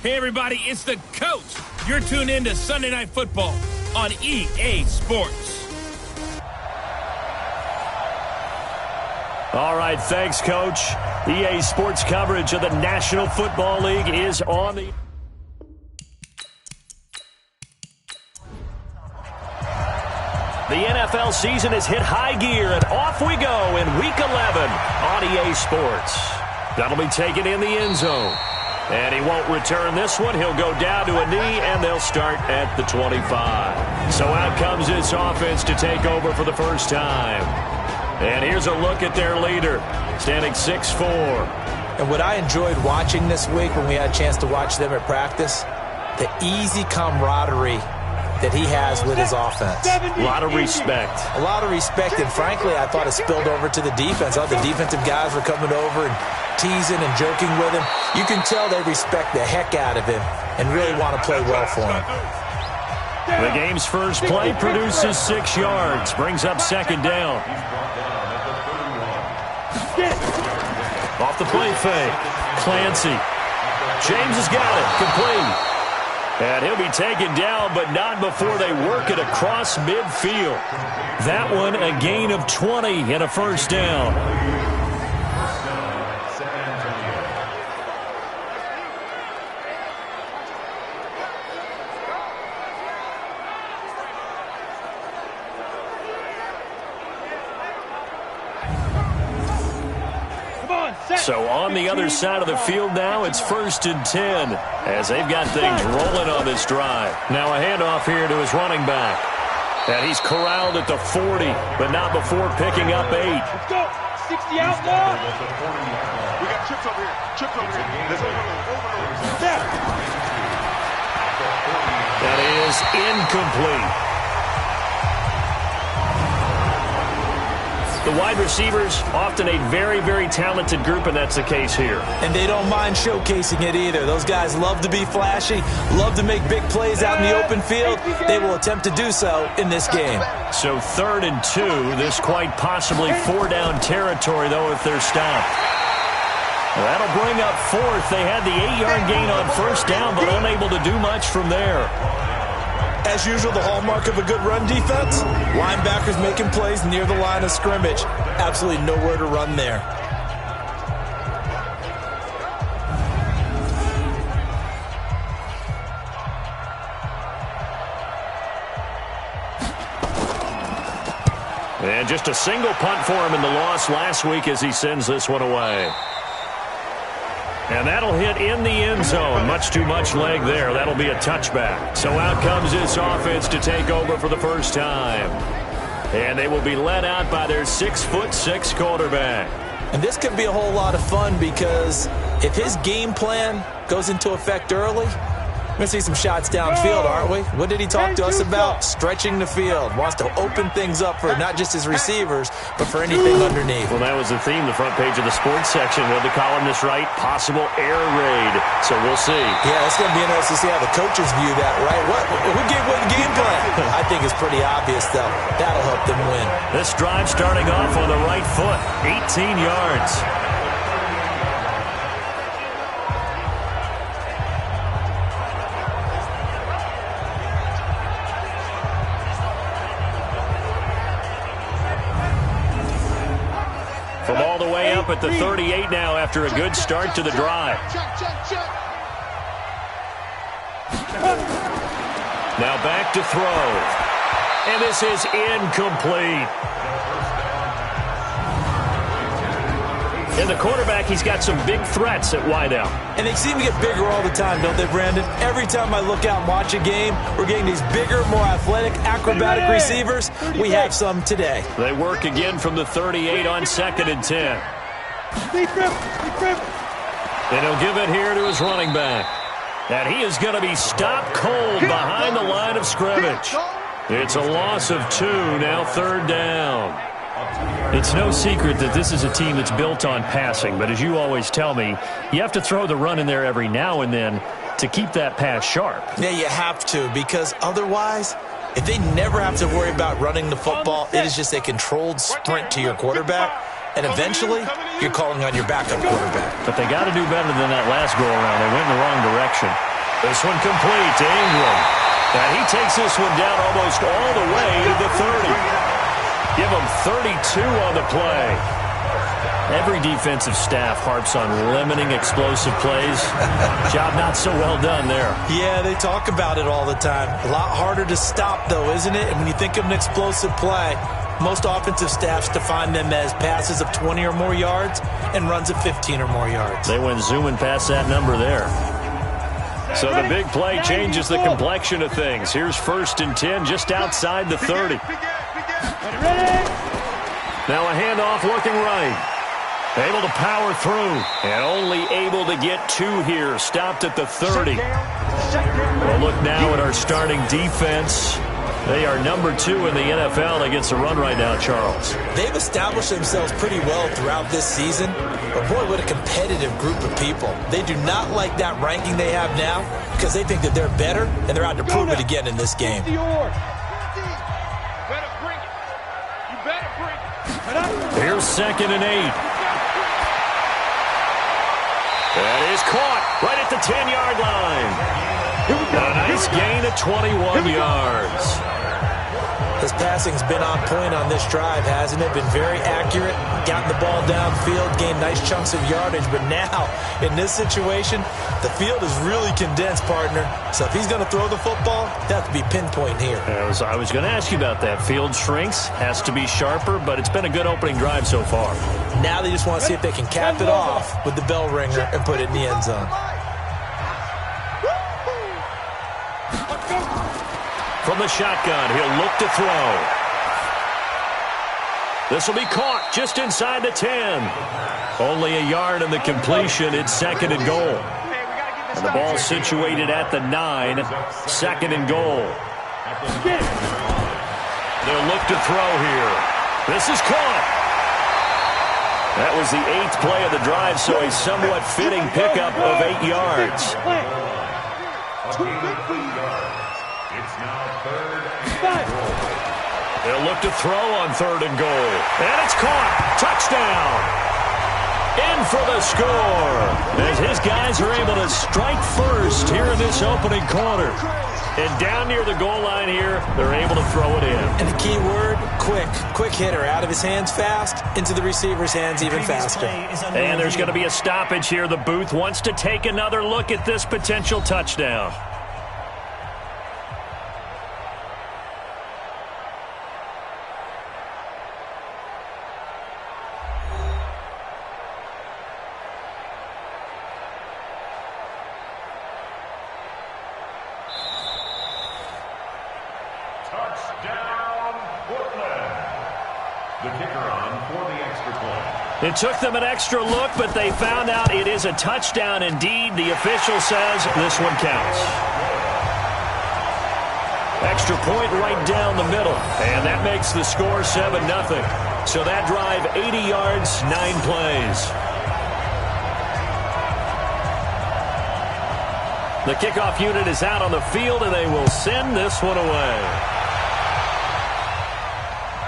Hey everybody, it's the coach. You're tuned in to Sunday Night Football on EA Sports. All right, thanks, Coach. EA Sports coverage of the National Football League is on the... The NFL season has hit high gear, and off we go in Week 11 on EA Sports. That'll be taken in the end zone. And he won't return this one. He'll go down to a knee, and they'll start at the 25. So out comes this offense to take over for the first time. And here's a look at their leader, standing 6'4". And what I enjoyed watching this week when we had a chance to watch them at practice, the easy camaraderie that he has with his offense. A lot of respect. A lot of respect, and frankly, I thought it spilled over to the defense. All the defensive guys were coming over and teasing and joking with him. You can tell they respect the heck out of him and really want to play well for him. The game's first play produces 6 yards, brings up second down. Off the play fake, Clancy. James has got it, complete. And he'll be taken down, but not before they work it across midfield. That one, a gain of 20 and a first down. So on the other side of the field now, it's 1st and 10 as they've got things rolling on this drive. Now a handoff here to his running back. And he's corralled at the 40, but not before picking up 8. Let's go. 60 out now. We got chips over here. Chips over here. Let's overload. That is incomplete. The wide receivers, often a very, very talented group, and that's the case here. And they don't mind showcasing it either. Those guys love to be flashy, love to make big plays out in the open field. They will attempt to do so in this game. So 3rd and 2, this quite possibly 4-down territory, though, if they're stopped. Well, that'll bring up 4th. They had the 8-yard gain on first down, but unable to do much from there. As usual, the hallmark of a good run defense, linebackers making plays near the line of scrimmage. Absolutely nowhere to run there. And just a single punt for him in the loss last week as he sends this one away. And that'll hit in the end zone. Much too much leg there. That'll be a touchback. So out comes this offense to take over for the first time. And they will be led out by their 6'6" quarterback. And this could be a whole lot of fun because if his game plan goes into effect early, we're going to see some shots downfield, aren't we? What did he talk to us about? Stretching the field. Wants to open things up for not just his receivers, but for anything underneath. Well, that was the theme, the front page of the sports section. What the columnist write? Possible air raid. So we'll see. Yeah, it's going to be interesting to see how the coaches view that, right? Who gave away the game plan? I think it's pretty obvious, though. That'll help them win. This drive starting off on the right foot. 18 yards. From all the way up at the 38 now after a good start to the drive. Now back to throw. And this is incomplete. And the quarterback, he's got some big threats at wideout. And they seem to get bigger all the time, don't they, Brandon? Every time I look out and watch a game, we're getting these bigger, more athletic, acrobatic receivers. We have some today. They work again from the 38 on 2nd and 10. And he'll give it here to his running back. And he is going to be stopped cold behind the line of scrimmage. It's a loss of 2, now 3rd down. It's no secret that this is a team that's built on passing, but as you always tell me, you have to throw the run in there every now and then to keep that pass sharp. Yeah, you have to, because otherwise, if they never have to worry about running the football, it is just a controlled sprint to your quarterback. and eventually you're calling on your backup quarterback. But they got to do better than that last go-around. They went in the wrong direction. This one complete to Ingram. And he takes this one down almost all the way to the 30. Give him 32 on the play. Every defensive staff harps on limiting explosive plays. Job not so well done there. Yeah, they talk about it all the time. A lot harder to stop, though, isn't it? And when you think of an explosive play, most offensive staffs define them as passes of 20 or more yards and runs of 15 or more yards. They went zooming past that number there. So the big play changes the complexion of things. Here's 1st and 10 just outside the 30. Now a handoff looking right. Able to power through and only able to get 2 here. Stopped at the 30. Well, look now at our starting defense. They are number 2 in the NFL against the run right now, Charles. They've established themselves pretty well throughout this season. But boy, what a competitive group of people. They do not like that ranking they have now because they think that they're better and they're out to prove it again in this game. Here's 2nd and 8. That is caught right at the 10-yard line. A nice gain of 21 yards. His passing's been on point on this drive, hasn't it? Been very accurate, gotten the ball downfield, gained nice chunks of yardage. But now, in this situation, the field is really condensed, partner. So if he's going to throw the football, that has to be pinpoint here. I was going to ask you about that. Field shrinks, has to be sharper, but it's been a good opening drive so far. Now they just want to see if they can cap it off with the bell ringer and put it in the end zone. From the shotgun, he'll look to throw. This will be caught just inside the 10. Only a yard in the completion. It's 2nd and goal. And the ball situated at the 9. 2nd and goal. They'll look to throw here. This is caught. That was the 8th play of the drive, so a somewhat fitting pickup of 8 yards. They'll look to throw on 3rd and goal. And it's caught. Touchdown. In for the score. As his guys are able to strike first here in this opening quarter. And down near the goal line here, they're able to throw it in. And the key word, quick. Quick hitter. Out of his hands fast, into the receiver's hands even faster. And there's going to be a stoppage here. The booth wants to take another look at this potential touchdown. It took them an extra look, but they found out it is a touchdown indeed. The official says this one counts. Extra point right down the middle, and that makes the score 7-0. So that drive, 80 yards, 9 plays. The kickoff unit is out on the field, and they will send this one away.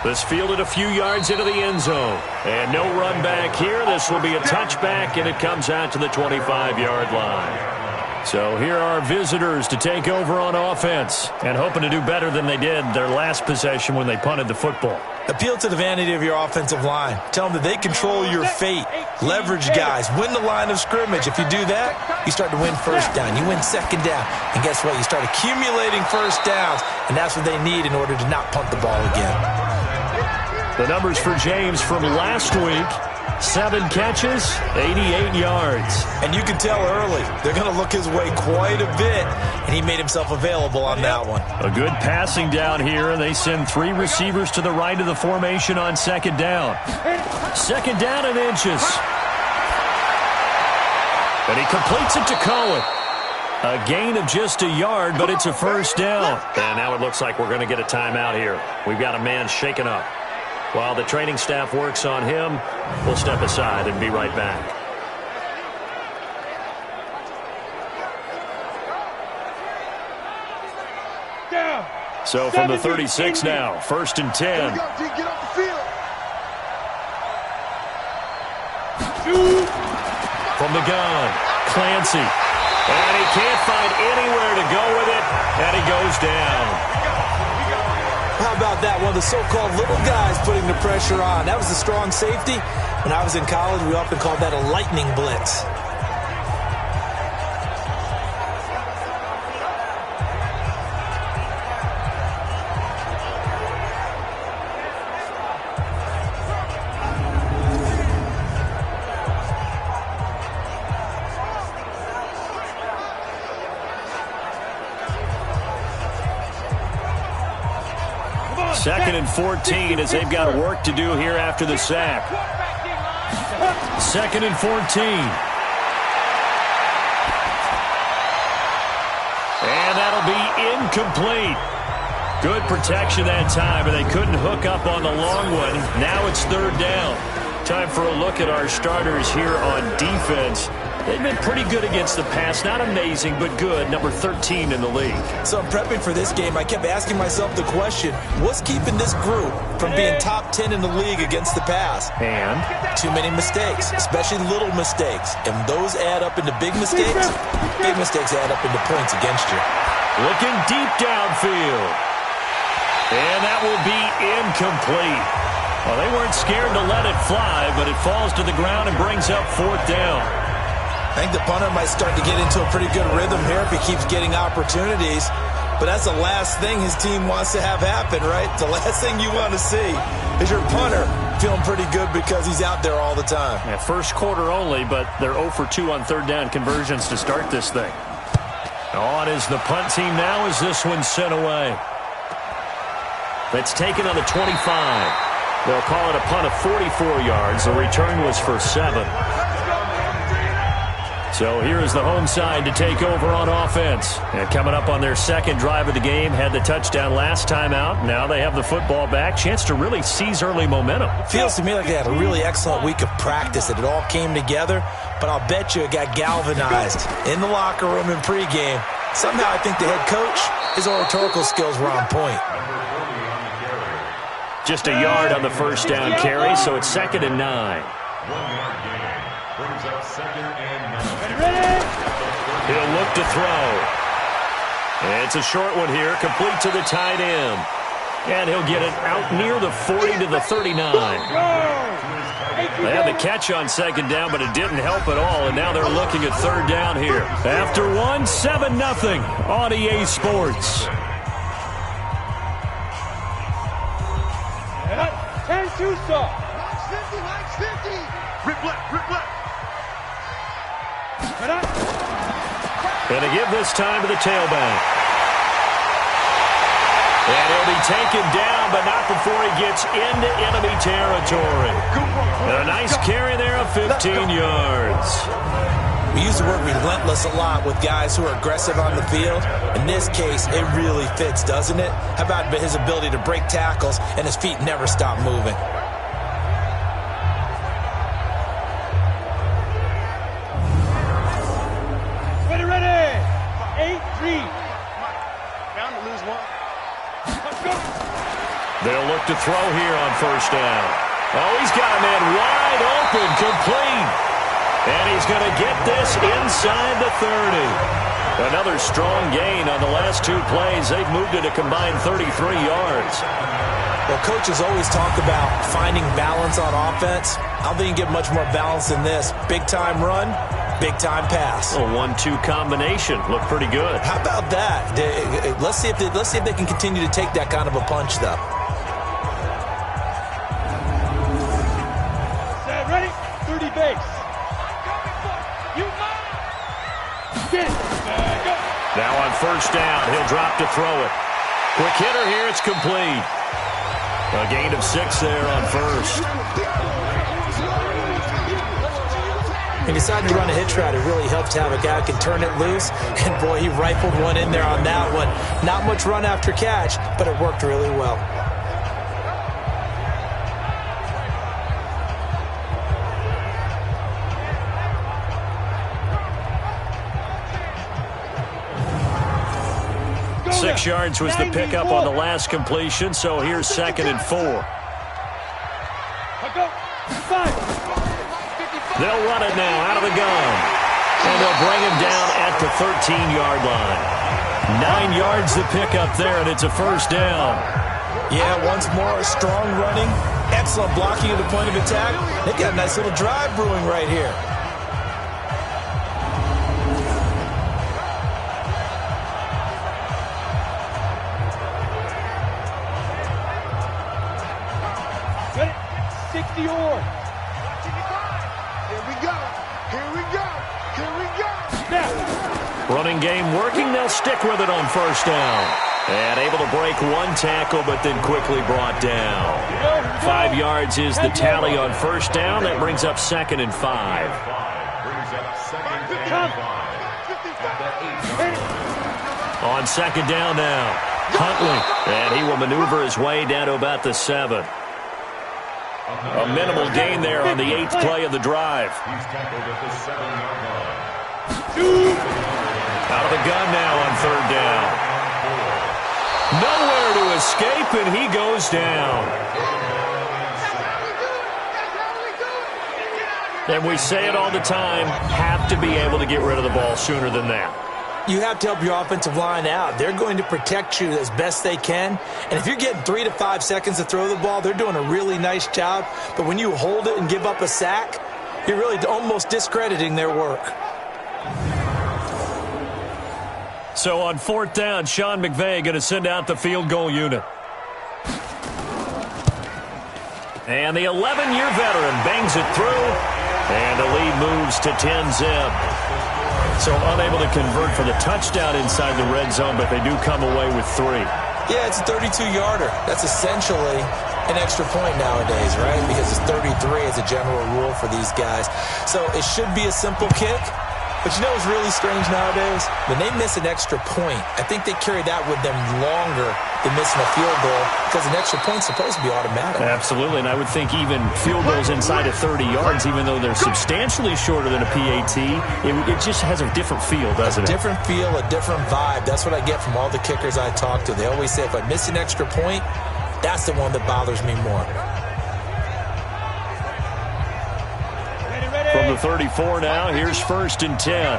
This fielded a few yards into the end zone. And no run back here. This will be a touchback, and it comes out to the 25-yard line. So here are our visitors to take over on offense and hoping to do better than they did their last possession when they punted the football. Appeal to the vanity of your offensive line. Tell them that they control your fate. Leverage guys. Win the line of scrimmage. If you do that, you start to win first down. You win 2nd down. And guess what? You start accumulating first downs, and that's what they need in order to not punt the ball again. The numbers for James from last week, 7 catches, 88 yards. And you can tell early, they're going to look his way quite a bit, and he made himself available on that one. A good passing down here, and they send 3 receivers to the right of the formation on 2nd down. 2nd down and inches. And he completes it to Cohen. A gain of just a yard, but it's a first down. And now it looks like we're going to get a timeout here. We've got a man shaken up. While the training staff works on him, we'll step aside and be right back. So from the 36 now, 1st and 10. From the gun, Clancy. And he can't find anywhere to go with it, and he goes down. How about that? One of the so-called little guys putting the pressure on. That was a strong safety. When I was in college, we often called that a lightning blitz. Second and 14 as they've got work to do here after the sack. Second and 14. And that'll be incomplete. Good protection that time, but they couldn't hook up on the long one. Now it's third down. Time for a look at our starters here on defense. They've been pretty good against the pass. Not amazing, but good. Number 13 in the league. So I'm prepping for this game. I kept asking myself the question, what's keeping this group from being top 10 in the league against the pass? And? Too many mistakes, especially little mistakes. And those add up into big mistakes. Big mistakes add up into points against you. Looking deep downfield. And that will be incomplete. Well, they weren't scared to let it fly, but it falls to the ground and brings up fourth down. I think the punter might start to get into a pretty good rhythm here if he keeps getting opportunities. But that's the last thing his team wants to have happen, right? The last thing you want to see is your punter feeling pretty good because he's out there all the time. Yeah, first quarter only, but they're 0 for 2 on third down conversions to start this thing. On is the punt team now as this one's sent away. That's taken on the 25. They'll call it a punt of 44 yards. The return was for 7. So here is the home side to take over on offense. And coming up on their second drive of the game, had the touchdown last time out. Now they have the football back. Chance to really seize early momentum. Feels to me like they had a really excellent week of practice, that it all came together. But I'll bet you it got galvanized in the locker room in pregame. Somehow I think the head coach, his oratorical skills were on point. Just a yard on the first down carry, so it's 2nd and 9. 1 yard gain. Brings up 2nd and 9. He'll look to throw. It's a short one here, complete to the tight end. And he'll get it out near the 40 to the 39. They had the catch on 2nd down, but it didn't help at all, and now they're looking at third down here. After 1, 7-0 on EA Sports. 10-2 stop. Max 50. Rip left, rip left. And to give this time to the tailback. And he'll be taken down, but not before he gets into enemy territory. And a nice carry there of 15 yards. We use the word relentless a lot with guys who are aggressive on the field. In this case, it really fits, doesn't it? How about his ability to break tackles and his feet never stop moving? Ready. 8-3. Down to lose 1. Let's go. They'll look to throw here on first down. Oh, he's got a man wide open, complete. And he's going to get this inside the 30. Another strong gain on the last 2 plays. They've moved it a combined 33 yards. Well, coaches always talk about finding balance on offense. I don't think you can get much more balance than this. Big-time run, big-time pass. A 1-2 combination. Looked pretty good. How about that? Let's see if they can continue to take that kind of a punch, though. Ready? 30 base. Now on first down, he'll drop to throw it. Quick hitter here, it's complete. A gain of 6 there on first. He decided to run a hitch route. It really helps to have a guy who can turn it loose. And, boy, he rifled one in there on that one. Not much run after catch, but it worked really well. Six yards was the pickup on the last completion, so here's 2nd and 4. They'll run it now out of the gun. And they'll bring him down at the 13-yard line. 9 yards to pick up there, and it's a first down. Yeah, once more, strong running, excellent blocking at the point of attack. They've got a nice little drive brewing right here. Get it. 60 yards. Here we go. Here we go. Here we go. Now. Running game working. They'll stick with it on first down. And able to break one tackle, but then quickly brought down. 5 yards is the tally on first down. That brings up 2nd and 5. On 2nd down now, Huntley. And he will maneuver his way down to about the 7. A minimal gain there on the 8th play of the drive. Out of the gun now on 3rd down. Nowhere to escape, and he goes down. And we say it all the time, have to be able to get rid of the ball sooner than that. You have to help your offensive line out. They're going to protect you as best they can. And if you're getting 3 to 5 seconds to throw the ball, they're doing a really nice job. But when you hold it and give up a sack, you're really almost discrediting their work. So on 4th down, Sean McVay going to send out the field goal unit. And the 11-year veteran bangs it through. And the lead moves to 10-zip. So unable to convert for the touchdown inside the red zone, but they do come away with 3. Yeah, it's a 32-yarder. That's essentially an extra point nowadays, right? Because it's 33 as a general rule for these guys. So it should be a simple kick. But you know what's really strange nowadays? When they miss an extra point, I think they carry that with them longer than missing a field goal because an extra point's supposed to be automatic. Absolutely, and I would think even field goals inside of 30 yards, even though they're substantially shorter than a PAT, it just has a different feel, doesn't it? A different feel, a different vibe. That's what I get from all the kickers I talk to. They always say if I miss an extra point, that's the one that bothers me more. From the 34 now, here's 1st and 10.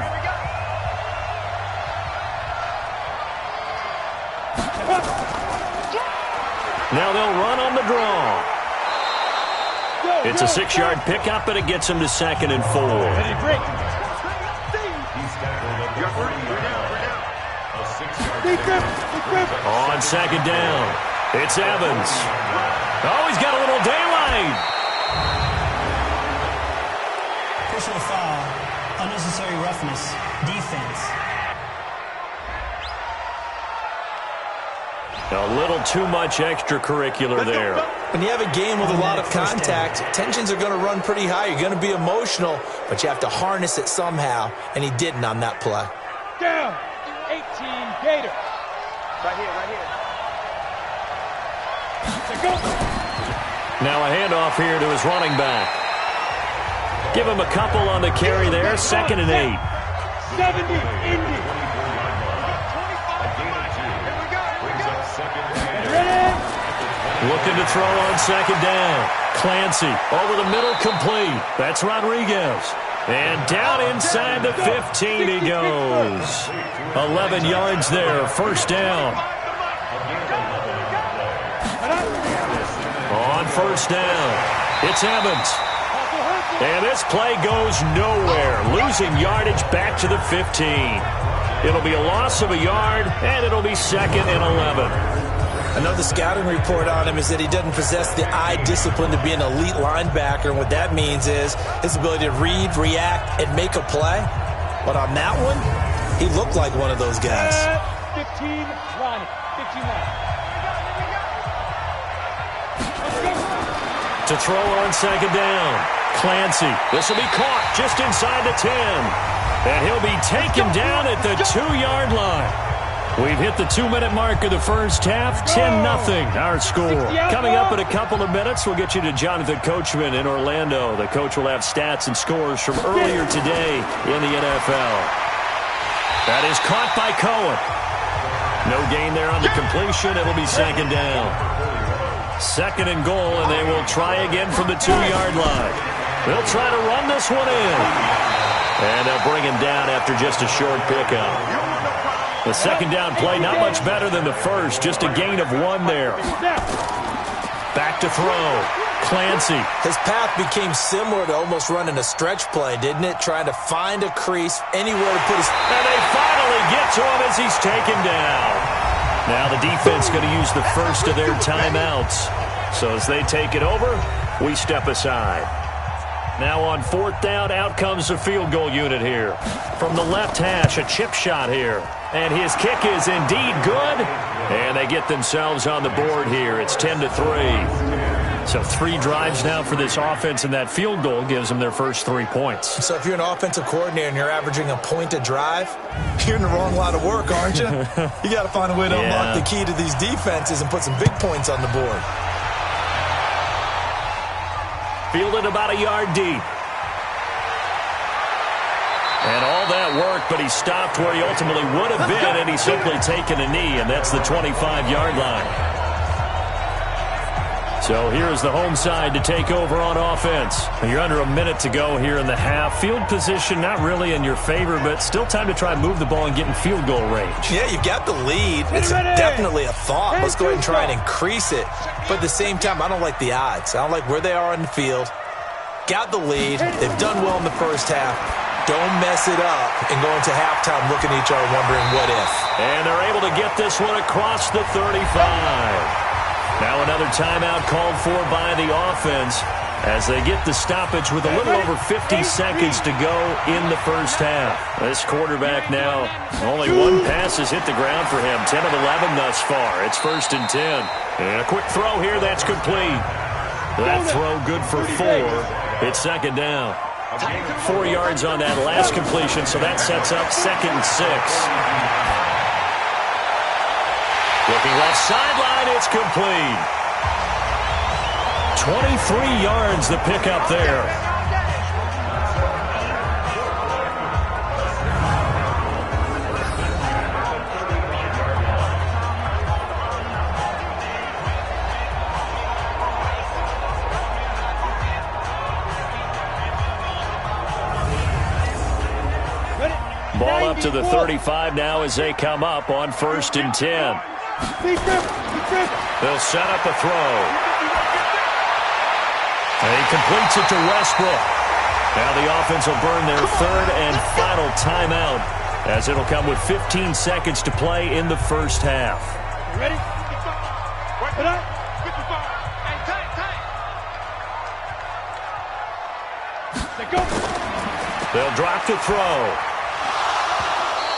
Now they'll run on the draw. It's a 6-yard pickup, and it gets him to 2nd and 4. On 2nd down, it's Evans. Oh, he's got a little daylight. Personal foul, unnecessary roughness, defense. A little too much extracurricular there. When you have a game with a lot of contact, tensions are going to run pretty high. You're going to be emotional, but you have to harness it somehow, and he didn't on that play. Down. 18 Gators. Right here, right here. Now a handoff here to his running back. Give him a couple on the carry there. 2nd and 8. 70 Indy. Looking to throw on 2nd down. Clancy over the middle, complete. That's Rodriguez. And down inside the 15 he goes. 11 yards there, 1st down. On 1st down, it's Evans. And this play goes nowhere. Losing yardage back to the 15. It'll be a loss of a yard, and it'll be 2nd and 11. Another scouting report on him is that he doesn't possess the eye discipline to be an elite linebacker. And what that means is his ability to read, react, and make a play. But on that one, he looked like one of those guys. 15, Ronnie. 15 line. To throw on 2nd down. Clancy. This will be caught just inside the 10. And he'll be taken down at the 2-yard line. We've hit the 2-minute mark of the first half. 10-0 our score. Coming up in a couple of minutes, we'll get you to Jonathan Coachman in Orlando. The coach will have stats and scores from earlier today in the NFL. That is caught by Cohen. No gain there on the completion. It'll be 2nd down. 2nd and goal, and they will try again from the 2-yard line. They'll try to run this one in. And they'll bring him down after just a short pickup. The second down play, not much better than the first. Just a gain of 1 there. Back to throw. Clancy. His path became similar to almost running a stretch play, didn't it? Trying to find a crease, anywhere to put his... And they finally get to him as he's taken down. Now the defense going to use the first of their timeouts. So as they take it over, we step aside. Now on 4th down, out comes the field goal unit here. From the left hash, a chip shot here. And his kick is indeed good. And they get themselves on the board here. It's 10-3. So 3 drives now for this offense, and that field goal gives them their first 3 points. So if you're an offensive coordinator and you're averaging a point a drive, you're in the wrong line of work, aren't you? You got to find a way to unlock the key to these defenses and put some big points on the board. Fielded about a yard deep. And all that work, but he stopped where he ultimately would have been, and he's simply taken a knee, and that's the 25-yard line. So here's the home side to take over on offense. You're under a minute to go here in the half. Field position not really in your favor, but still time to try and move the ball and get in field goal range. Yeah, you've got the lead. It's definitely a thought. Let's go ahead and try and increase it. But at the same time, I don't like the odds. I don't like where they are on the field. Got the lead. They've done well in the first half. Don't mess it up and go into halftime looking at each other wondering what if. And they're able to get this one across the 35. Now another timeout called for by the offense as they get the stoppage with a little over 50 seconds to go in the first half. This quarterback now, only 1 pass has hit the ground for him. 10 of 11 thus far. It's 1st and 10. And a quick throw here, that's complete. That throw good for 4. It's 2nd down. 4 yards on that last completion, so that sets up 2nd and 6. Looking left sideline, it's complete. 23 yards the pickup there. Ball up to the 35 now as they come up on 1st and 10. They'll set up a throw. And he completes it to Westbrook. Now the offense will burn their 3rd and final timeout as it'll come with 15 seconds to play in the first half. You ready? Put up. They'll drop to throw.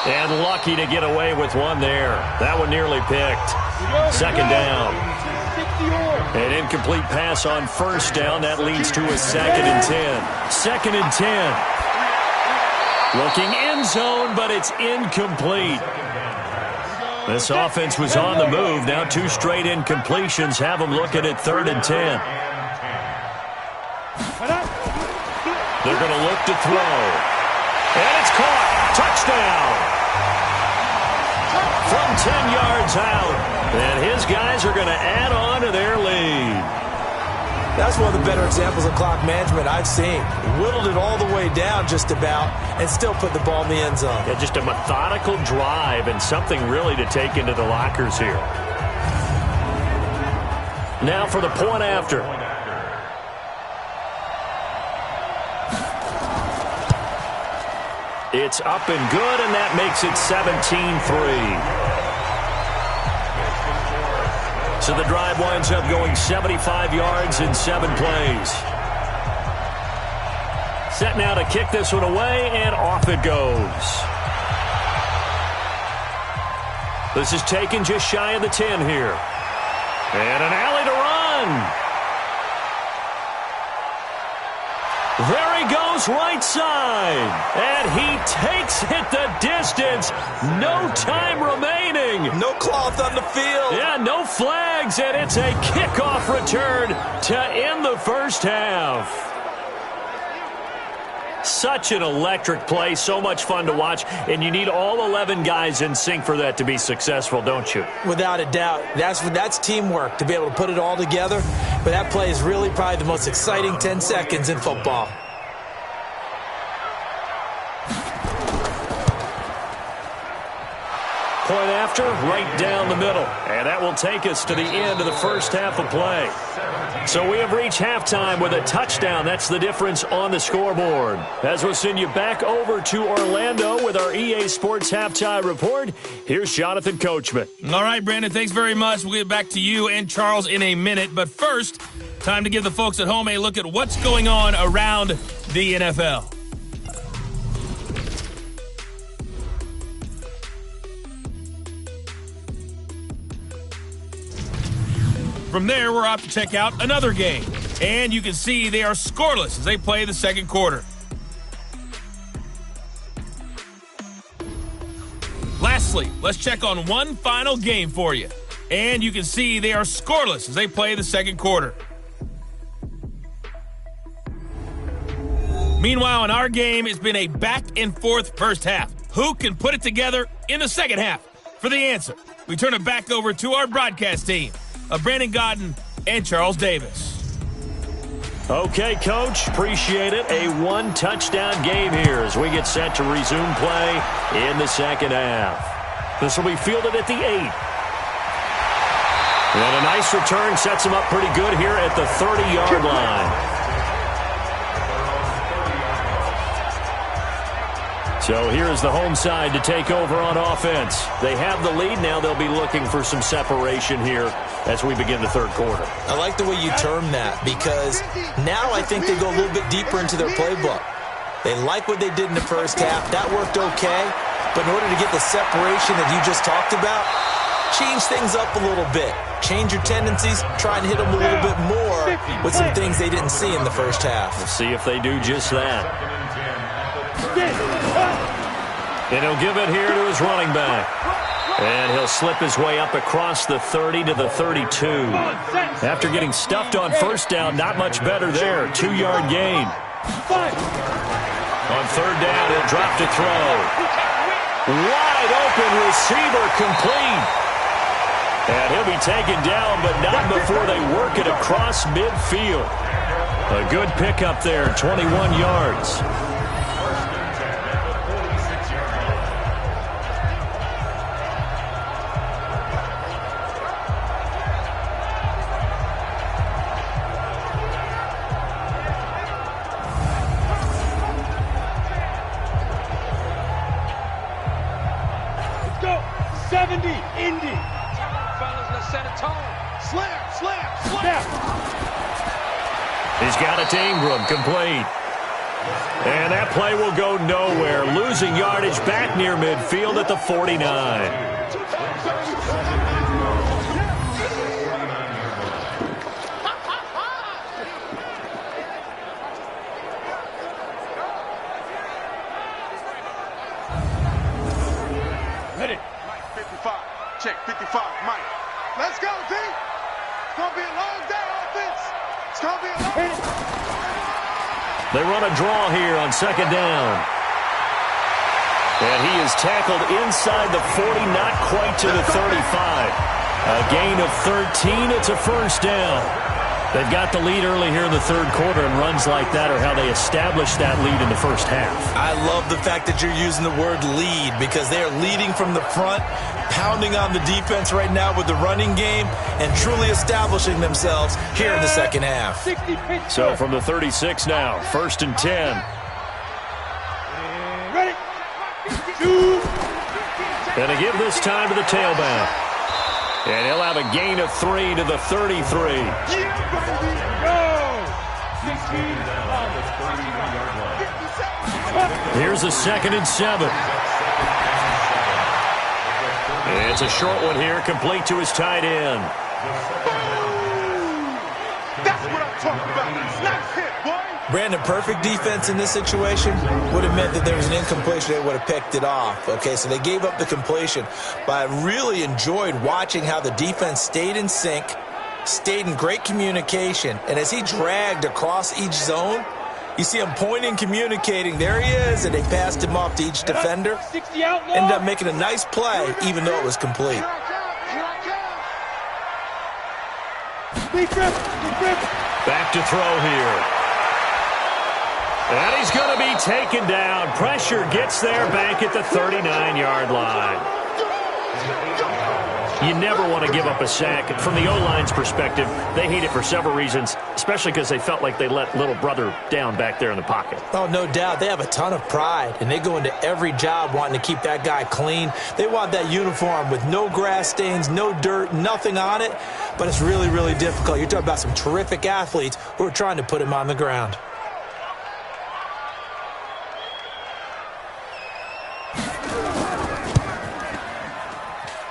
And lucky to get away with one there. That one nearly picked. 2nd down. An incomplete pass on 1st down. That leads to a 2nd and 10. 2nd and 10. Looking end zone, but it's incomplete. This offense was on the move. Now 2 straight incompletions have them looking at 3rd and 10. They're going to look to throw. And it's caught. Touchdown. From 10 yards out. And his guys are going to add on to their lead. That's one of the better examples of clock management I've seen. Whittled it all the way down just about and still put the ball in the end zone. Yeah, just a methodical drive and something really to take into the lockers here. Now for the point after. It's up and good, and that makes it 17-3. So the drive winds up going 75 yards in 7 plays. Set now to kick this one away, and off it goes. This is taken just shy of the 10 here. And an alley to run. There he goes right side. And he takes it the distance. No time remaining. No cloth on the field. Yeah, no flags. And it's a kickoff return to end the first half. Such an electric play, so much fun to watch, and you need all 11 guys in sync for that to be successful, don't you? Without a doubt. That's teamwork, to be able to put it all together. But that play is really probably the most exciting 10 seconds in football. Point after, right down the middle. And that will take us to the end of the first half of play. So we have reached halftime with a touchdown. That's the difference on the scoreboard. As we'll send you back over to Orlando with our EA Sports Halftime Report, here's Jonathan Coachman. All right, Brandon, thanks very much. We'll get back to you and Charles in a minute. But first, time to give the folks at home a look at what's going on around the NFL. From there, we're off to check out another game. And you can see they are scoreless as they play the second quarter. Lastly, let's check on one final game for you. And you can see they are scoreless as they play the second quarter. Meanwhile, in our game, it's been a back-and-forth first half. Who can put it together in the second half? For the answer, we turn it back over to our broadcast team of Brandon Godden and Charles Davis. Okay, Coach, appreciate it. A one-touchdown game here as we get set to resume play in the second half. This will be fielded at the 8. And a nice return sets him up pretty good here at the 30-yard line. So here's the home side to take over on offense. They have the lead. Now they'll be looking for some separation here as we begin the third quarter. I like the way you term that, because now I think they go a little bit deeper into their playbook. They like what they did in the first half. That worked okay. But in order to get the separation that you just talked about, change things up a little bit. Change your tendencies. Try and hit them a little bit more with some things they didn't see in the first half. We'll see if they do just that. And he'll give it here to his running back. And he'll slip his way up across the 30 to the 32. After getting stuffed on first down, not much better there. 2-yard gain. On third down, he'll drop to throw. Wide open receiver complete. And he'll be taken down, but not before they work it across midfield. A good pickup there, 21 yards. He's got it to Ingram, complete. And that play will go nowhere. Losing yardage back near midfield at the 49. Ready. Mike 55. Check 55. Mike. Let's go, D. It's going to be a long day, offense. It's going to be a long day. They run a draw here on second down. And he is tackled inside the 40, not quite to the 35. A gain of 13. It's a first down. They've got the lead early here in the third quarter, and runs like that are how they established that lead in the first half. I love the fact that you're using the word lead, because they are leading from the front, pounding on the defense right now with the running game, and truly establishing themselves here in the second half. So from the 36 now, 1st and 10. Ready. And to give this time to the tailback. And he'll have a gain of 3 to the 33. Here's a 2nd and 7. It's a short one here, complete to his tight end. That's what I'm talking about. It's not hit, boy. Brandon, perfect defense in this situation would have meant that there was an incompletion. They would have picked it off. Okay, so they gave up the completion. But I really enjoyed watching how the defense stayed in sync, stayed in great communication. And as he dragged across each zone, You see him pointing, communicating. There he is, and they passed him off to each defender. Ended up making a nice play, even though it was complete. Back to throw here. And he's going to be taken down. Pressure gets there back at the 39-yard line. You never want to give up a sack. From the O-line's perspective, they hate it for several reasons, especially because they felt like they let little brother down back there in the pocket. Oh, no doubt. They have a ton of pride, and they go into every job wanting to keep that guy clean. They want that uniform with no grass stains, no dirt, nothing on it, but it's really, really difficult. You're talking about some terrific athletes who are trying to put him on the ground.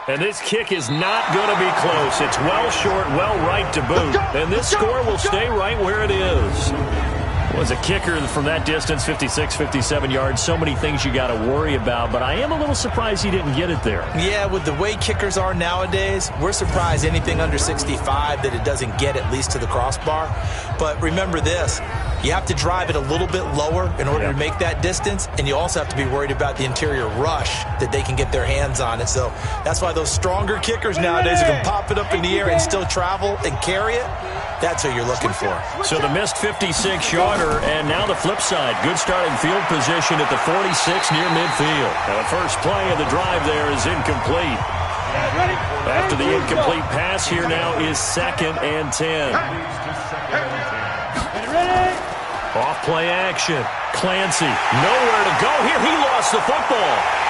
And this kick is not going to be close. It's well short, well right to boot. And this score will stay right where it is. Was a kicker from that distance, 56, 57 yards. So many things you got to worry about, but I am a little surprised he didn't get it there. Yeah, with the way kickers are nowadays, we're surprised anything under 65 that it doesn't get at least to the crossbar. But remember this, you have to drive it a little bit lower in order to make that distance, and you also have to be worried about the interior rush that they can get their hands on it. So that's why those stronger kickers nowadays who can pop it up in the air and still travel and carry it, that's who you're looking for. So the missed 56-yarder, and now the flip side. Good starting field position at the 46 near midfield. Now the first play of the drive there is incomplete. After the incomplete pass, here now is 2nd and 10. Off play action. Clancy, nowhere to go here. He lost the football.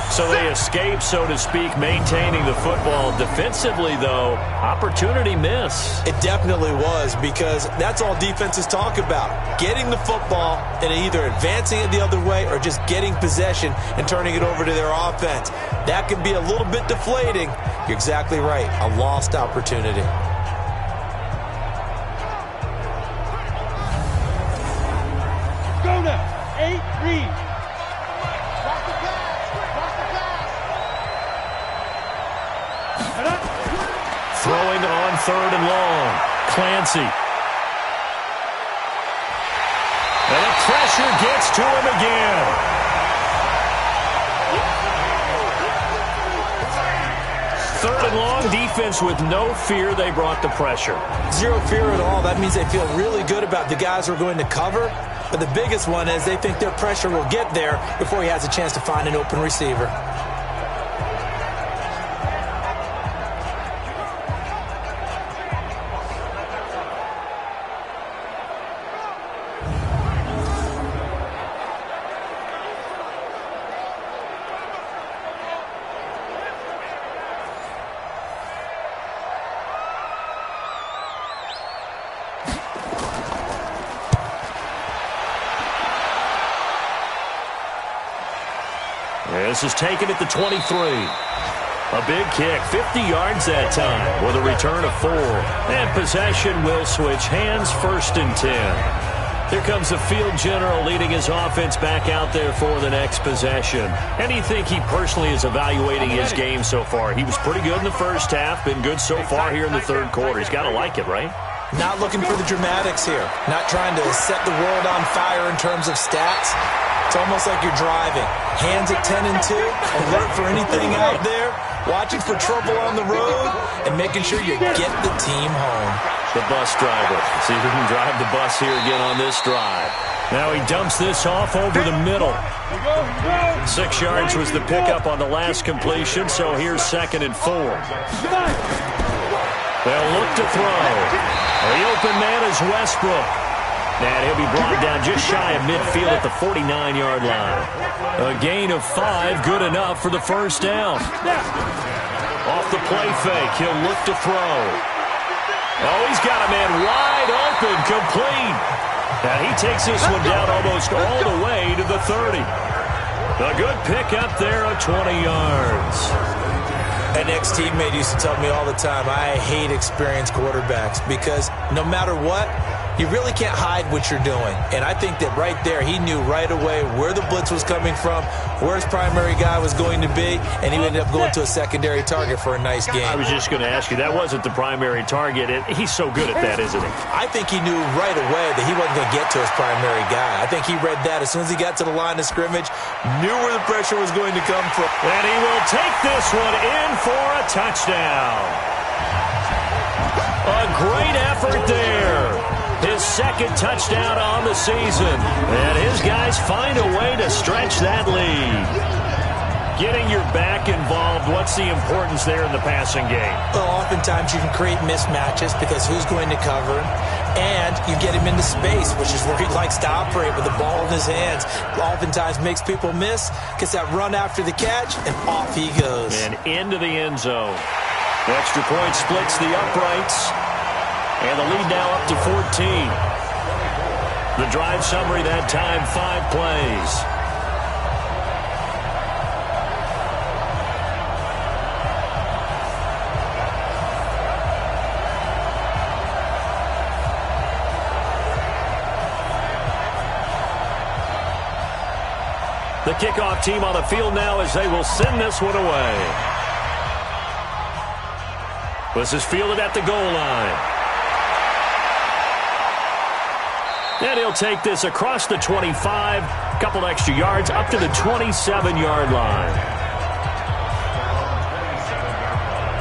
So they escape, so to speak, maintaining the football. Defensively, though, opportunity miss. It definitely was, because that's all defenses talk about. Getting the football and either advancing it the other way or just getting possession and turning it over to their offense. That can be a little bit deflating. You're exactly right. A lost opportunity. Go now. 8, read. Throwing on 3rd and long. Clancy. And the pressure gets to him again. Third and long, defense with no fear. They brought the pressure. Zero fear at all. That means they feel really good about the guys who are going to cover. But the biggest one is they think their pressure will get there before he has a chance to find an open receiver. This is taken at the 23. A big kick, 50 yards that time with a return of 4. And possession will switch hands, 1st and 10. Here comes the field general leading his offense back out there for the next possession. And you think he personally is evaluating his game so far? He was pretty good in the first half, been good so far here in the 3rd quarter. He's got to like it, right? Not looking for the dramatics here. Not trying to set the world on fire in terms of stats. It's almost like you're driving. Hands at 10 and 2, alert for anything out there, watching for trouble on the road, and making sure you get the team home. The bus driver. See who can drive the bus here again on this drive. Now he dumps this off over the middle. 6 yards was the pickup on the last completion, so here's 2nd and 4. They'll look to throw. The open man is Westbrook. And he'll be brought down just shy of midfield at the 49-yard line. A gain of 5, good enough for the 1st down. Off the play fake, he'll look to throw. Oh, he's got a man wide open, complete. And he takes this one down almost all the way to the 30. A good pickup there of 20 yards. An ex-teammate used to tell me all the time, I hate experienced quarterbacks because no matter what, You really can't hide what you're doing. And I think that right there, he knew right away where the blitz was coming from, where his primary guy was going to be, and he ended up going to a secondary target for a nice game. I was just going to ask you, that wasn't the primary target. He's so good at that, isn't he? I think he knew right away that he wasn't going to get to his primary guy. I think he read that as soon as he got to the line of scrimmage, knew where the pressure was going to come from. And he will take this one in for a touchdown. A great effort there. His second touchdown on the season. And his guys find a way to stretch that lead. Getting your back involved, what's the importance there in the passing game? Well, oftentimes you can create mismatches because who's going to cover him? And you get him into space, which is where he likes to operate with the ball in his hands. Oftentimes makes people miss, gets that run after the catch, and off he goes. And into the end zone. The extra point splits the uprights. And the lead now up to 14. The drive summary that time, 5 plays. The kickoff team on the field now as they will send this one away. This is fielded at the goal line. And he'll take this across the 25, a couple extra yards, up to the 27-yard line.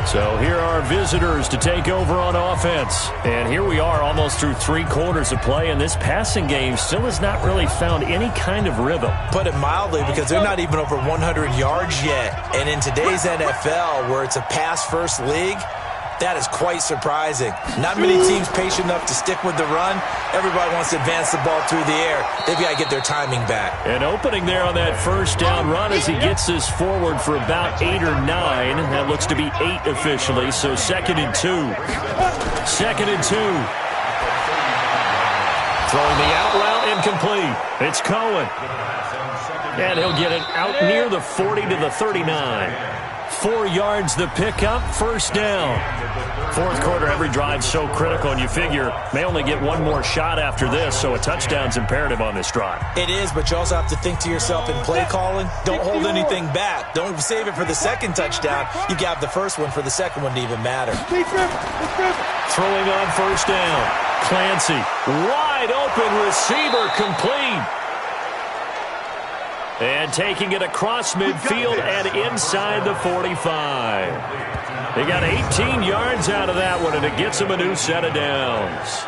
So here are visitors to take over on offense. And here we are almost through 3 quarters of play, and this passing game still has not really found any kind of rhythm. Put it mildly, because they're not even over 100 yards yet. And in today's NFL, where it's a pass-first league, that is quite surprising. Not many teams patient enough to stick with the run. Everybody wants to advance the ball through the air. They've got to get their timing back. An opening there on that first down run as he gets this forward for about 8 or 9. That looks to be 8 officially, so 2nd and 2. 2nd and 2. Throwing the out route incomplete. It's Cohen. And he'll get it out near the 40 to the 39. 4 yards the pickup, first down. Fourth quarter, every drive so critical, and you figure may only get one more shot after this, so a touchdown's imperative on this drive. It is, but you also have to think to yourself in play calling, don't hold anything back. Don't save it for the second touchdown. You got the first one for the second one to even matter. Throwing on first down. Clancy, wide open receiver, complete. And taking it across midfield and inside the 45. They got 18 yards out of that one, and it gets them a new set of downs.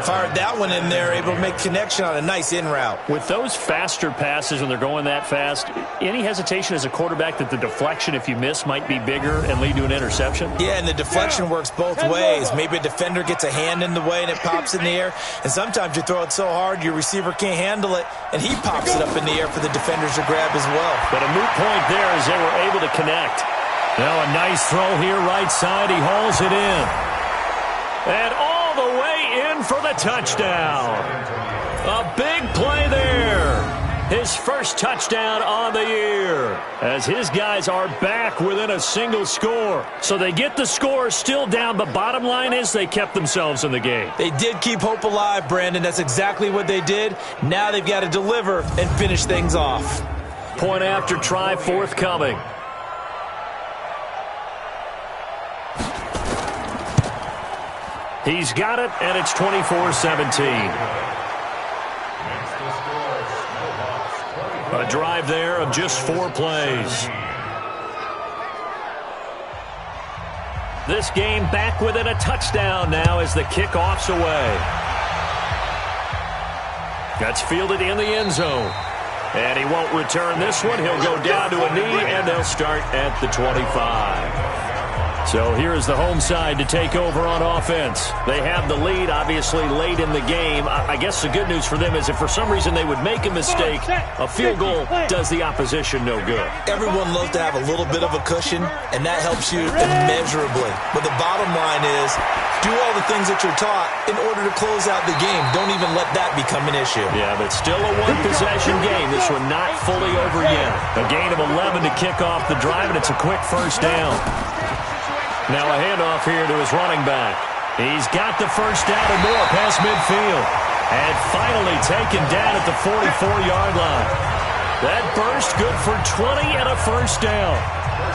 Fired that one in there, able to make connection on a nice in route. With those faster passes when they're going that fast, any hesitation as a quarterback that the deflection, if you miss, might be bigger and lead to an interception? Yeah, and the deflection works both ways. Maybe a defender gets a hand in the way and it pops in the air. And sometimes you throw it so hard your receiver can't handle it, and he pops it up in the air for the defenders to grab as well. But a moot point there as they were able to connect. Now a nice throw here, right side. He hauls it in. And all the way in for the touchdown. A big play there. His first touchdown on the year. As his guys are back within a single score. So they get the score still down, but bottom line is they kept themselves in the game. They did keep hope alive, Brandon. That's exactly what they did. Now they've got to deliver and finish things off. Point after try forthcoming. He's got it, and it's 24-17. A drive there of just 4 plays. This game back within a touchdown now as the kickoff's away. That's fielded in the end zone. And he won't return this one. He'll go down to a knee, and they'll start at the 25. So here's the home side to take over on offense. They have the lead, obviously, late in the game. I guess the good news for them is if for some reason they would make a mistake, a field goal does the opposition no good. Everyone loves to have a little bit of a cushion, and that helps you immeasurably. But the bottom line is, do all the things that you're taught in order to close out the game. Don't even let that become an issue. Yeah, but still a one-possession game. This one not fully over yet. A gain of 11 to kick off the drive, and it's a quick first down. Now a handoff here to his running back. He's got the first down and more past midfield. And finally taken down at the 44-yard line. That burst good for 20 and a first down.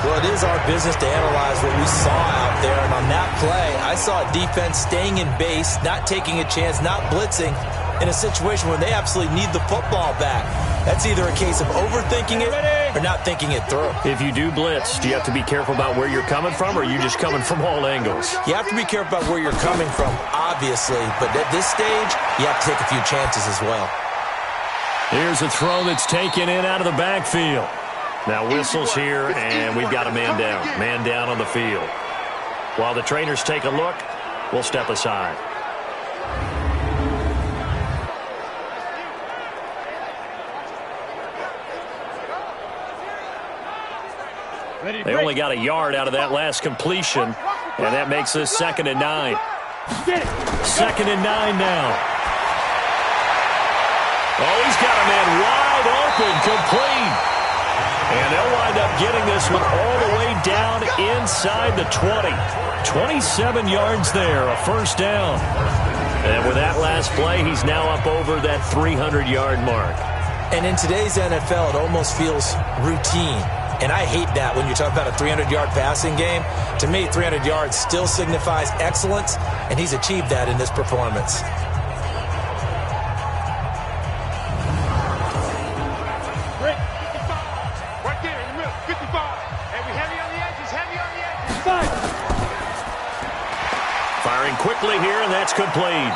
Well, it is our business to analyze what we saw out there. And on that play, I saw a defense staying in base, not taking a chance, not blitzing in a situation where they absolutely need the football back. That's either a case of overthinking it or not thinking it through. If you do blitz, do you have to be careful about where you're coming from, or are you just coming from all angles? You have to be careful about where you're coming from, obviously. But at this stage, you have to take a few chances as well. Here's a throw that's taken in out of the backfield. Now whistles here, and we've got a man down. Man down on the field. While the trainers take a look, we'll step aside. They only got a yard out of that last completion, and that makes this 2nd and 9. 2nd and 9 now. Oh, he's got a man wide open, complete. And they'll wind up getting this one all the way down inside the 20. 27 yards there, a first down. And with that last play, he's now up over that 300-yard mark. And in today's NFL, it almost feels routine. And I hate that when you talk about a 300-yard passing game. To me, 300 yards still signifies excellence, and he's achieved that in this performance. Right there in the middle, 55. Heavy on the edges, heavy on the edges. Firing quickly here, and that's complete.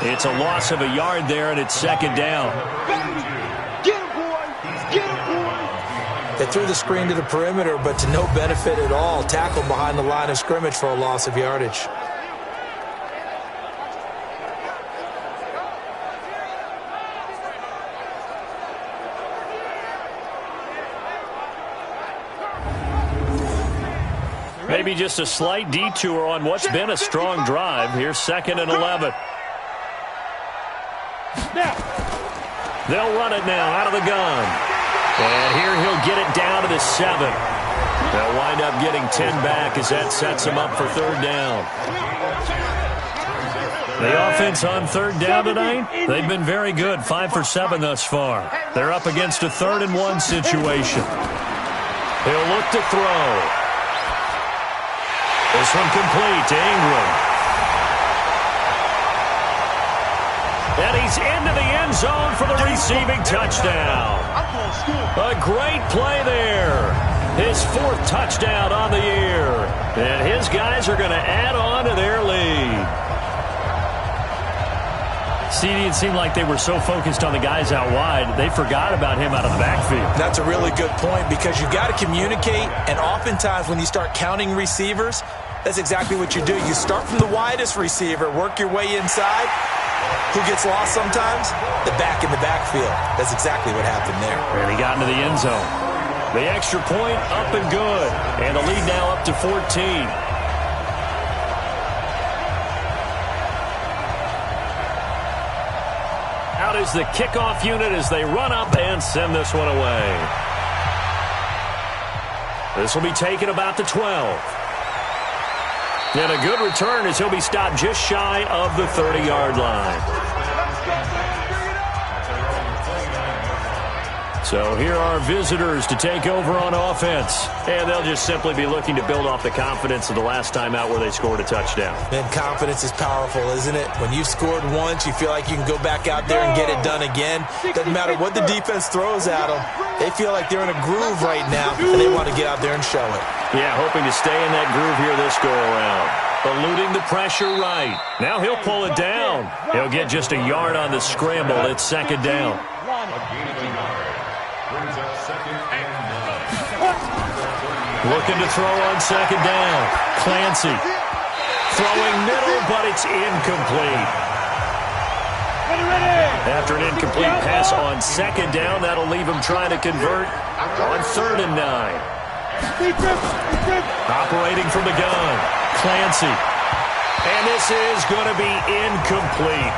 It's a loss of a yard there, and it's 2nd down. Get him, boy! Get him, boy! They threw the screen to the perimeter, but to no benefit at all. Tackled behind the line of scrimmage for a loss of yardage. Maybe just a slight detour on what's been a strong drive. Here's 2nd and 11. They'll run it now out of the gun. And here he'll get it down to the 7. They'll wind up getting 10 back as that sets him up for 3rd down. The offense on 3rd down tonight, they've been very good, 5 for 7 thus far. They're up against a 3rd and 1 situation. He'll look to throw. This one complete to Ingram. And he's into the end zone for the receiving touchdown. A great play there. His 4th touchdown on the year. And his guys are going to add on to their lead. CD, it seemed like they were so focused on the guys out wide, they forgot about him out of the backfield. That's a really good point, because you've got to communicate, and oftentimes when you start counting receivers, that's exactly what you do. You start from the widest receiver, work your way inside. Who gets lost sometimes? The back in the backfield. That's exactly what happened there. And he got into the end zone. The extra point up and good. And the lead now up to 14. Out is the kickoff unit as they run up and send this one away. This will be taken about the 12. And a good return as he'll be stopped just shy of the 30-yard line. So here are visitors to take over on offense. And they'll just simply be looking to build off the confidence of the last time out where they scored a touchdown. And confidence is powerful, isn't it? When you've scored once, you feel like you can go back out there and get it done again. Doesn't matter what the defense throws at them. They feel like they're in a groove right now, and they want to get out there and show it. Yeah, hoping to stay in that groove here this go-around. Eluding the pressure right. Now he'll pull it down. He'll get just a yard on the scramble. It's 2nd down. Looking to throw on 2nd down. Clancy. Throwing middle, but it's incomplete. After an incomplete pass on 2nd down, that'll leave him trying to convert on 3rd and 9. Operating from the gun. Clancy. And this is going to be incomplete.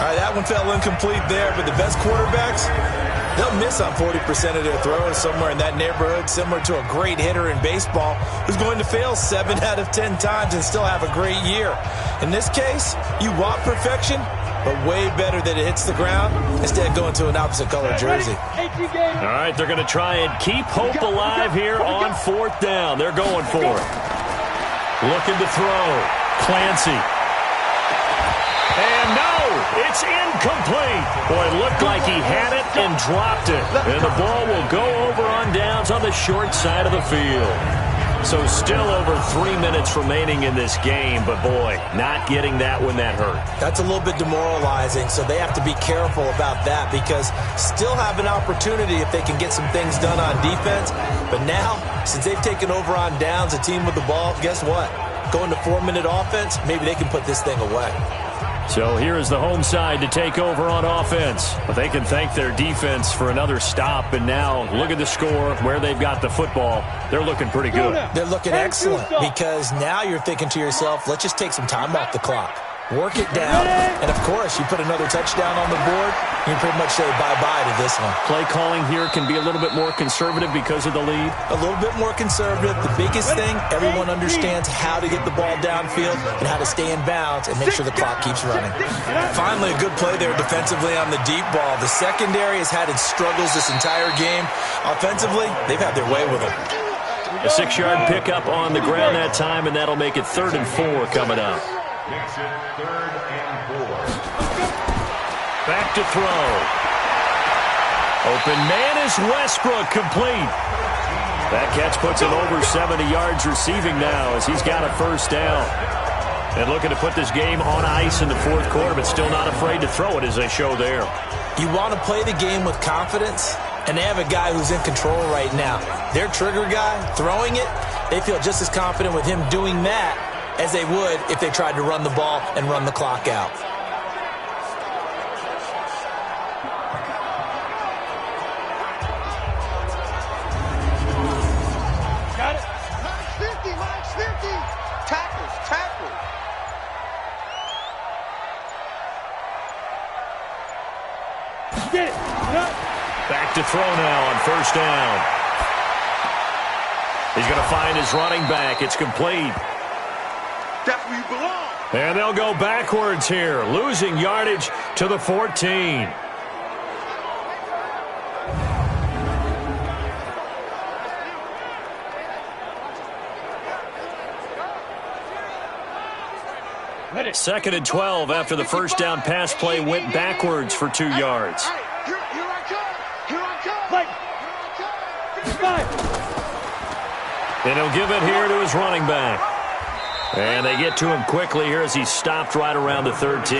All That one fell incomplete there, but the best quarterbacks, they'll miss on 40% of their throws, somewhere in that neighborhood, similar to a great hitter in baseball who's going to fail 7 out of 10 times and still have a great year. In this case, you want perfection, but way better that it hits the ground instead of going to an opposite color jersey. All right, they're going to try and keep hope alive here on 4th down. They're going for it. Looking to throw. Clancy. And no, it's incomplete. Boy, it looked like he had it and dropped it. And the ball will go over on downs on the short side of the field. So still over 3 minutes remaining in this game, but boy, not getting that when that hurt. That's a little bit demoralizing, so they have to be careful about that because still have an opportunity if they can get some things done on defense. But now, since they've taken over on downs, a team with the ball, guess what? Going to 4-minute offense, maybe they can put this thing away. So here is the home side to take over on offense. But they can thank their defense for another stop. And now look at the score, where they've got the football. They're looking pretty good. They're looking excellent because now you're thinking to yourself, let's just take some time off the clock. Work it down. And, of course, you put another touchdown on the board, you can pretty much say bye-bye to this one. Play calling here can be a little bit more conservative because of the lead. A little bit more conservative. The biggest thing, everyone understands how to get the ball downfield and how to stay in bounds and make sure the clock keeps running. Finally, a good play there defensively on the deep ball. The secondary has had its struggles this entire game. Offensively, they've had their way with it. A 6-yard pickup on the ground that time, and that'll make it 3rd and 4 coming up. Back to throw. Open man is Westbrook, complete. That catch puts him over 70 yards receiving now as he's got a 1st down. And looking to put this game on ice in the 4th quarter, but still not afraid to throw it as they show there. You want to play the game with confidence, and they have a guy who's in control right now. Their trigger guy, throwing it, they feel just as confident with him doing that as they would if they tried to run the ball and run the clock out. Got it. Max 50. Tackle. Get it. Back to throw now on 1st down. He's going to find his running back. It's complete. That's where you belong. And they'll go backwards here, losing yardage to the 14. Ready. 2nd and 12 after the 1st down pass play went backwards for 2 yards. Here I come. Play. 55. And he'll give it here to his running back. And they get to him quickly here as he stopped right around the 13.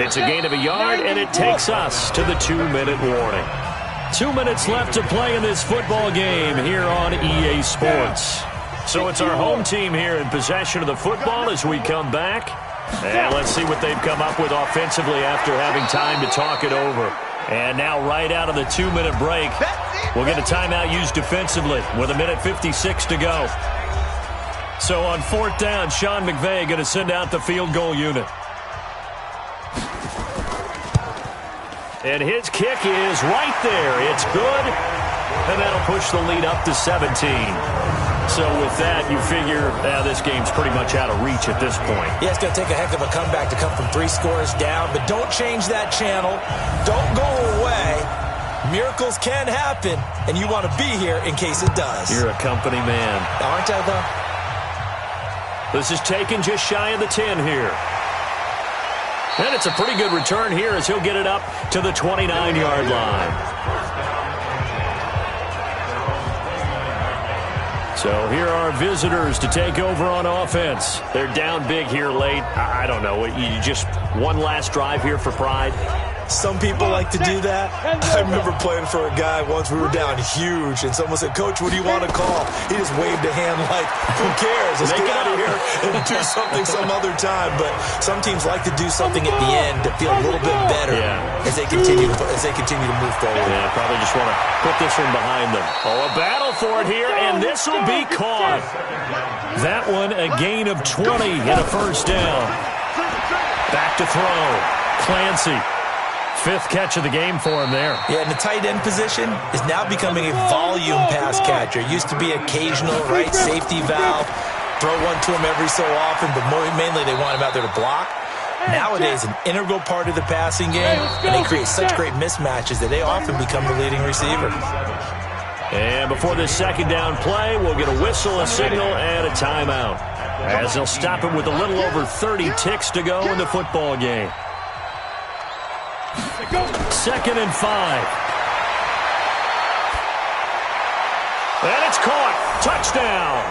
It's a gain of a yard, and it takes us to the 2-minute warning. 2 minutes left to play in this football game here on EA Sports. So it's our home team here in possession of the football as we come back. And let's see what they've come up with offensively after having time to talk it over. And now right out of the 2-minute break, we'll get a timeout used defensively with 1:56 to go. So on 4th down, Sean McVay going to send out the field goal unit. And his kick is right there. It's good. And that'll push the lead up to 17. So with that, you figure this game's pretty much out of reach at this point. Yeah, it's going to take a heck of a comeback to come from 3 scores down, but don't change that channel. Don't go away. Miracles can happen, and you want to be here in case it does. You're a company man. Aren't I, though? This is taken just shy of the 10 here. And it's a pretty good return here as he'll get it up to the 29-yard line. So here are visitors to take over on offense. They're down big here late. I don't know. You just one last drive here for pride. Some people like to do that. I remember playing for a guy once. We were down huge, and someone said, "Coach, what do you want to call?" He just waved a hand like, "Who cares? Let's get out of here and do something some other time." But some teams like to do something at the end to feel a little bit better as they continue to move forward. Yeah, probably just want to put this one behind them. Oh, a battle for it here, and this will be caught. That one a gain of 20 and a 1st down. Back to throw. Clancy. 5th catch of the game for him there. Yeah, and the tight end position is now becoming a volume pass catcher. It used to be occasional, right, safety valve. Throw one to him every so often, but mainly they want him out there to block. Nowadays, an integral part of the passing game, and they create such great mismatches that they often become the leading receiver. And before this second down play, we'll get a whistle, a signal, and a timeout, as they'll stop it with a little over 30 ticks to go in the football game. 2nd and 5. And it's caught. Touchdown.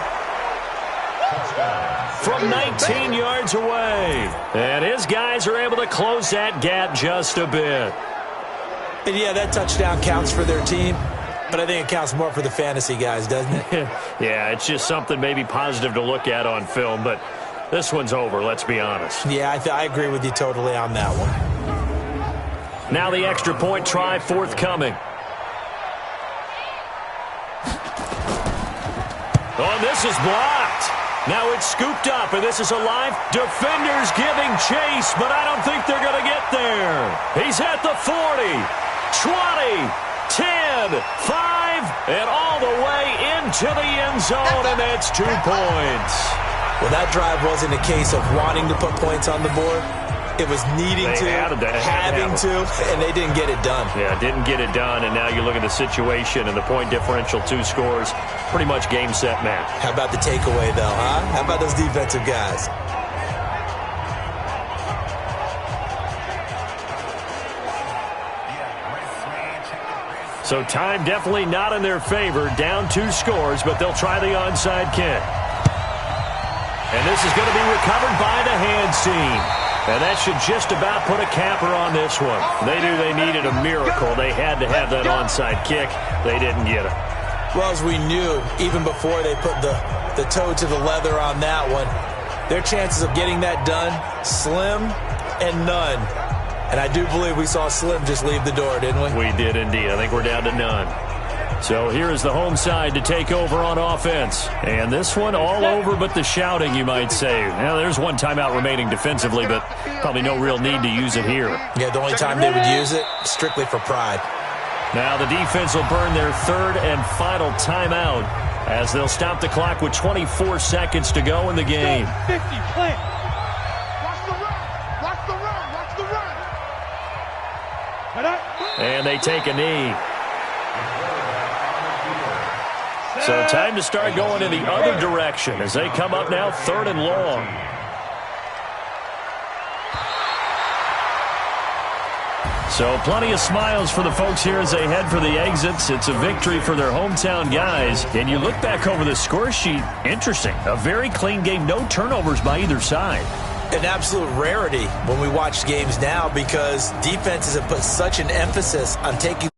From 19 yards away. And his guys are able to close that gap just a bit. And yeah, that touchdown counts for their team, but I think it counts more for the fantasy guys, doesn't it? Yeah, it's just something maybe positive to look at on film, but this one's over, let's be honest. Yeah, I agree with you totally on that one. Now the extra point try forthcoming. Oh, this is blocked. Now it's scooped up, and this is alive. Defenders giving chase, but I don't think they're going to get there. He's at the 40, 20, 10, 5, and all the way into the end zone, and that's 2 points. Well, that drive wasn't a case of wanting to put points on the board. It was needing to, having to, and they didn't get it done. Yeah, didn't get it done, and now you look at the situation and the point differential, 2 scores, pretty much game, set, match. How about the takeaway, though, huh? How about those defensive guys? So time definitely not in their favor. Down 2 scores, but they'll try the onside kick. And this is going to be recovered by the hands team. And that should just about put a capper on this one. They knew they needed a miracle. They had to have that onside kick. They didn't get it. Well, as we knew, even before they put the toe to the leather on that one, their chances of getting that done, slim and none. And I do believe we saw Slim just leave the door, didn't we? We did indeed. I think we're down to none. So here is the home side to take over on offense. And this one all over but the shouting, you might say. Now, there's one timeout remaining defensively, but probably no real need to use it here. Yeah, the only time they would use it, strictly for pride. Now the defense will burn their 3rd and final timeout as they'll stop the clock with 24 seconds to go in the game. 50, plant. Watch the run. Watch the run. Watch the run. And they take a knee. So time to start going in the other direction as they come up now 3rd and long. So plenty of smiles for the folks here as they head for the exits. It's a victory for their hometown guys. And you look back over the score sheet, interesting. A very clean game, no turnovers by either side. An absolute rarity when we watch games now because defenses have put such an emphasis on taking